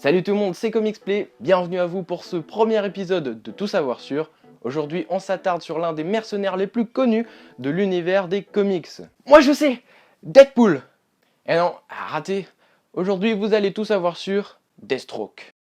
Salut tout le monde, c'est ComicsPlay, bienvenue à vous pour ce premier épisode de Tout savoir sur. Aujourd'hui, on s'attarde sur l'un des mercenaires les plus connus de l'univers des comics. Moi je sais, Deadpool. Eh non, raté. Aujourd'hui, vous allez tout savoir sur Deathstroke.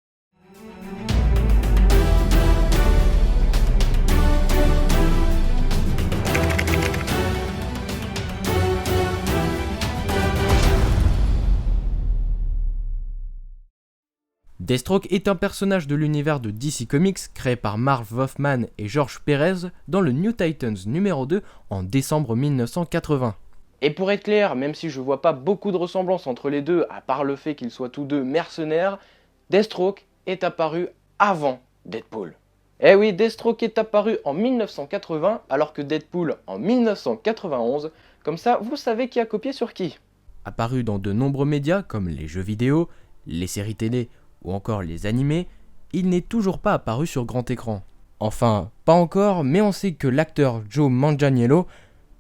Deathstroke est un personnage de l'univers de DC Comics créé par Marv Wolfman et George Perez dans le New Titans numéro 2 en décembre 1980. Et pour être clair, même si je vois pas beaucoup de ressemblances entre les deux, à part le fait qu'ils soient tous deux mercenaires, Deathstroke est apparu avant Deadpool. Eh oui, Deathstroke est apparu en 1980 alors que Deadpool en 1991, comme ça vous savez qui a copié sur qui. Apparu dans de nombreux médias comme les jeux vidéo, les séries télé ou encore les animés, il n'est toujours pas apparu sur grand écran. Enfin, pas encore, mais on sait que l'acteur Joe Manganiello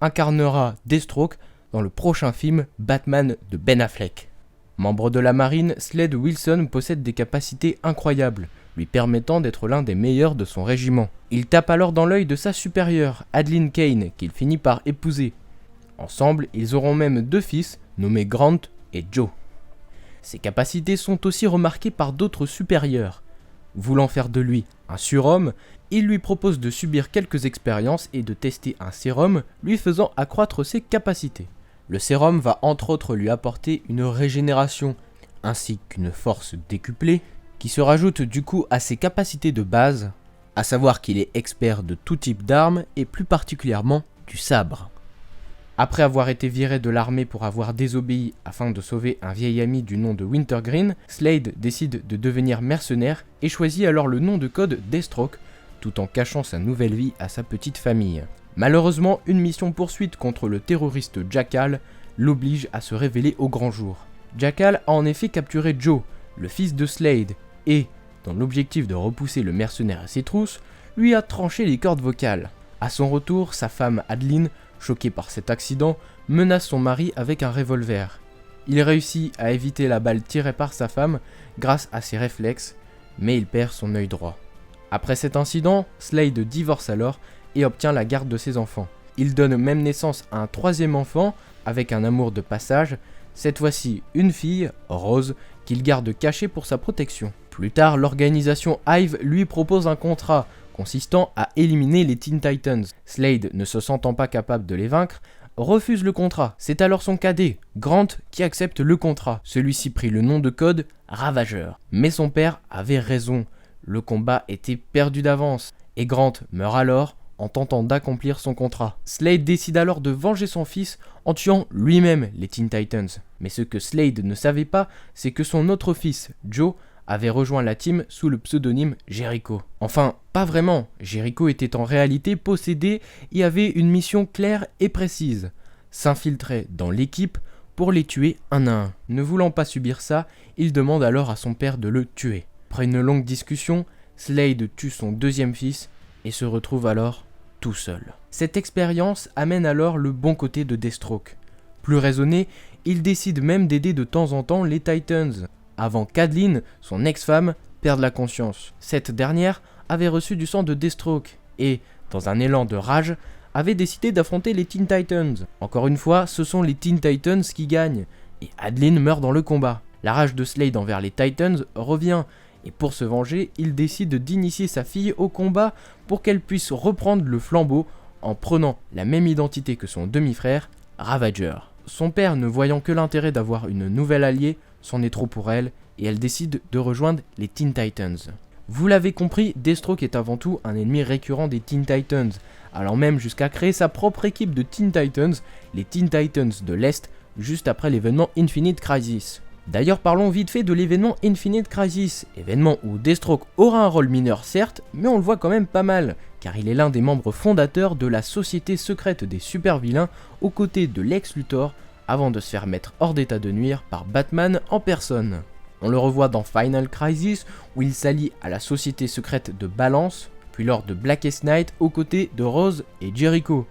incarnera Deathstroke dans le prochain film Batman de Ben Affleck. Membre de la marine, Slade Wilson possède des capacités incroyables, lui permettant d'être l'un des meilleurs de son régiment. Il tape alors dans l'œil de sa supérieure, Adeline Kane, qu'il finit par épouser. Ensemble, ils auront même deux fils, nommés Grant et Joe. Ses capacités sont aussi remarquées par d'autres supérieurs. Voulant faire de lui un surhomme, il lui propose de subir quelques expériences et de tester un sérum lui faisant accroître ses capacités. Le sérum va entre autres lui apporter une régénération, ainsi qu'une force décuplée, qui se rajoute du coup à ses capacités de base, à savoir qu'il est expert de tout type d'armes et plus particulièrement du sabre. Après avoir été viré de l'armée pour avoir désobéi afin de sauver un vieil ami du nom de Wintergreen, Slade décide de devenir mercenaire et choisit alors le nom de code Deathstroke, tout en cachant sa nouvelle vie à sa petite famille. Malheureusement, une mission poursuite contre le terroriste Jackal l'oblige à se révéler au grand jour. Jackal a en effet capturé Joe, le fils de Slade, et, dans l'objectif de repousser le mercenaire à ses trousses, lui a tranché les cordes vocales. À son retour, sa femme Adeline, choquée par cet accident, menace son mari avec un revolver. Il réussit à éviter la balle tirée par sa femme grâce à ses réflexes, mais il perd son œil droit. Après cet incident, Slade divorce alors et obtient la garde de ses enfants. Il donne même naissance à un troisième enfant avec un amour de passage, cette fois-ci une fille, Rose, qu'il garde cachée pour sa protection. Plus tard, l'organisation Hive lui propose un contrat consistant à éliminer les Teen Titans. Slade, ne se sentant pas capable de les vaincre, refuse le contrat. C'est alors son cadet, Grant, qui accepte le contrat. Celui-ci prit le nom de code Ravageur. Mais son père avait raison, le combat était perdu d'avance, et Grant meurt alors en tentant d'accomplir son contrat. Slade décide alors de venger son fils en tuant lui-même les Teen Titans. Mais ce que Slade ne savait pas, c'est que son autre fils, Joe, avait rejoint la team sous le pseudonyme Jericho. Enfin, pas vraiment, Jericho était en réalité possédé et avait une mission claire et précise, s'infiltrer dans l'équipe pour les tuer un à un. Ne voulant pas subir ça, il demande alors à son père de le tuer. Après une longue discussion, Slade tue son deuxième fils et se retrouve alors tout seul. Cette expérience amène alors le bon côté de Deathstroke. Plus raisonné, il décide même d'aider de temps en temps les Titans, avant qu'Adeline, son ex-femme, perde la conscience. Cette dernière avait reçu du sang de Deathstroke et, dans un élan de rage, avait décidé d'affronter les Teen Titans. Encore une fois, ce sont les Teen Titans qui gagnent, et Adeline meurt dans le combat. La rage de Slade envers les Titans revient, et pour se venger, il décide d'initier sa fille au combat pour qu'elle puisse reprendre le flambeau en prenant la même identité que son demi-frère, Ravageur. Son père, ne voyant que l'intérêt d'avoir une nouvelle alliée, c'en est trop pour elle, et elle décide de rejoindre les Teen Titans. Vous l'avez compris, Deathstroke est avant tout un ennemi récurrent des Teen Titans, allant même jusqu'à créer sa propre équipe de Teen Titans, les Teen Titans de l'Est, juste après l'événement Infinite Crisis. D'ailleurs, parlons vite fait de l'événement Infinite Crisis, événement où Deathstroke aura un rôle mineur certes, mais on le voit quand même pas mal, car il est l'un des membres fondateurs de la société secrète des super-vilains aux côtés de Lex Luthor, avant de se faire mettre hors d'état de nuire par Batman en personne. On le revoit dans Final Crisis, où il s'allie à la société secrète de Balance, puis lors de Blackest Night aux côtés de Rose et Jericho.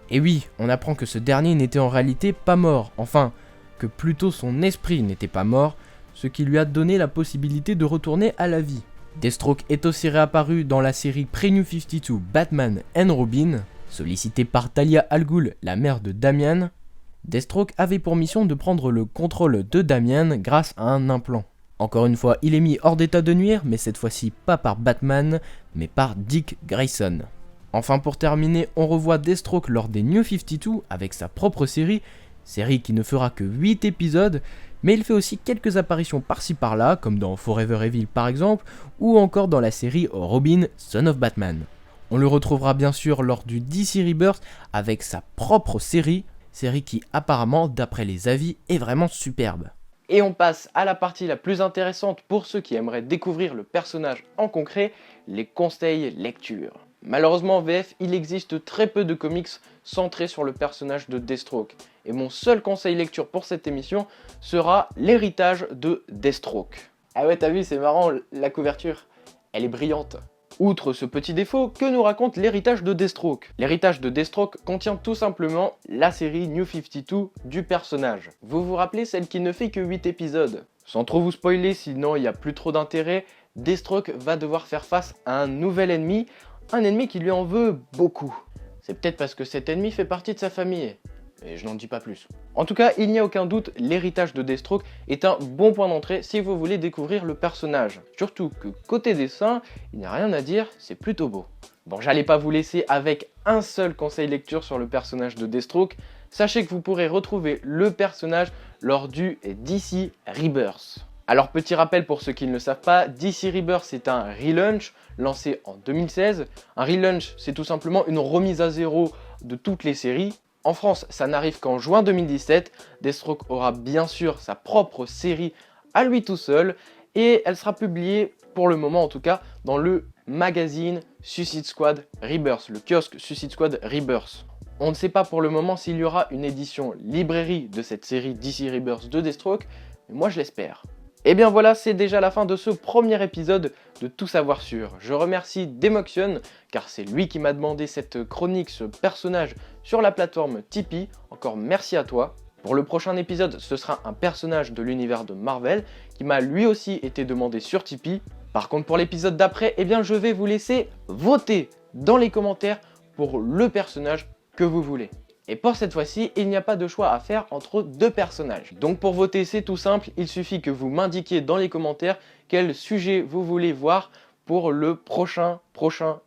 Et oui, on apprend que ce dernier n'était en réalité pas mort, enfin, que plutôt son esprit n'était pas mort, ce qui lui a donné la possibilité de retourner à la vie. Deathstroke est aussi réapparu dans la série Pre-New 52 Batman and Robin. Sollicité par Talia al Ghul, la mère de Damian, Deathstroke avait pour mission de prendre le contrôle de Damian grâce à un implant. Encore une fois, il est mis hors d'état de nuire, mais cette fois-ci pas par Batman, mais par Dick Grayson. Enfin, pour terminer, on revoit Deathstroke lors des New 52 avec sa propre série qui ne fera que 8 épisodes, mais il fait aussi quelques apparitions par-ci par-là, comme dans Forever Evil par exemple, ou encore dans la série Robin, Son of Batman. On le retrouvera bien sûr lors du DC Rebirth avec sa propre série qui apparemment, d'après les avis, est vraiment superbe. Et on passe à la partie la plus intéressante pour ceux qui aimeraient découvrir le personnage en concret, les conseils lecture. Malheureusement en VF, il existe très peu de comics centrés sur le personnage de Deathstroke. Et mon seul conseil lecture pour cette émission sera l'héritage de Deathstroke. Ah ouais, t'as vu, c'est marrant, la couverture, elle est brillante. Outre ce petit défaut, que nous raconte l'héritage de Deathstroke? L'héritage de Deathstroke contient tout simplement la série New 52 du personnage. Vous vous rappelez celle qui ne fait que 8 épisodes? Sans trop vous spoiler, sinon il n'y a plus trop d'intérêt, Deathstroke va devoir faire face à un nouvel ennemi, un ennemi qui lui en veut beaucoup. C'est peut-être parce que cet ennemi fait partie de sa famille. Et je n'en dis pas plus. En tout cas, il n'y a aucun doute, l'héritage de Deathstroke est un bon point d'entrée si vous voulez découvrir le personnage. Surtout que côté dessin, il n'y a rien à dire, c'est plutôt beau. Bon, j'allais pas vous laisser avec un seul conseil lecture sur le personnage de Deathstroke. Sachez que vous pourrez retrouver le personnage lors du DC Rebirth. Alors petit rappel pour ceux qui ne le savent pas, DC Rebirth c'est un relaunch lancé en 2016. Un relaunch c'est tout simplement une remise à zéro de toutes les séries. En France, ça n'arrive qu'en juin 2017. Deathstroke aura bien sûr sa propre série à lui tout seul et elle sera publiée, pour le moment en tout cas, dans le magazine Suicide Squad Rebirth, le kiosque Suicide Squad Rebirth. On ne sait pas pour le moment s'il y aura une édition librairie de cette série DC Rebirth de Deathstroke, mais moi je l'espère. Et bien voilà, c'est déjà la fin de ce premier épisode de Tout Savoir Sur. Je remercie Demoxion, car c'est lui qui m'a demandé cette chronique, ce personnage sur la plateforme Tipeee. Encore merci à toi. Pour le prochain épisode, ce sera un personnage de l'univers de Marvel, qui m'a lui aussi été demandé sur Tipeee. Par contre, pour l'épisode d'après, eh bien je vais vous laisser voter dans les commentaires pour le personnage que vous voulez. Et pour cette fois-ci, il n'y a pas de choix à faire entre deux personnages. Donc pour voter, c'est tout simple, il suffit que vous m'indiquiez dans les commentaires quel sujet vous voulez voir pour le prochain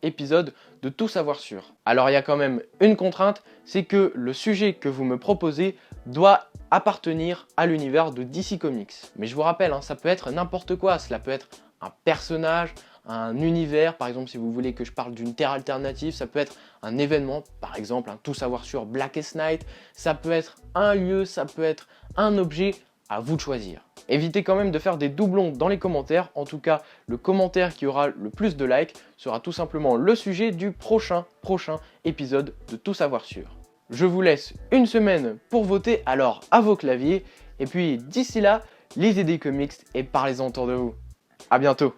épisode de Tout Savoir Sur. Alors il y a quand même une contrainte, c'est que le sujet que vous me proposez doit appartenir à l'univers de DC Comics. Mais je vous rappelle, ça peut être n'importe quoi, cela peut être un personnage, un univers, par exemple si vous voulez que je parle d'une terre alternative, ça peut être un événement, par exemple un Tout Savoir Sur Blackest Night, ça peut être un lieu, ça peut être un objet, à vous de choisir. Évitez quand même de faire des doublons dans les commentaires, en tout cas le commentaire qui aura le plus de likes sera tout simplement le sujet du prochain épisode de Tout Savoir Sur. Je vous laisse une semaine pour voter, alors à vos claviers, et puis d'ici là, lisez des comics et parlez-en autour de vous. À bientôt.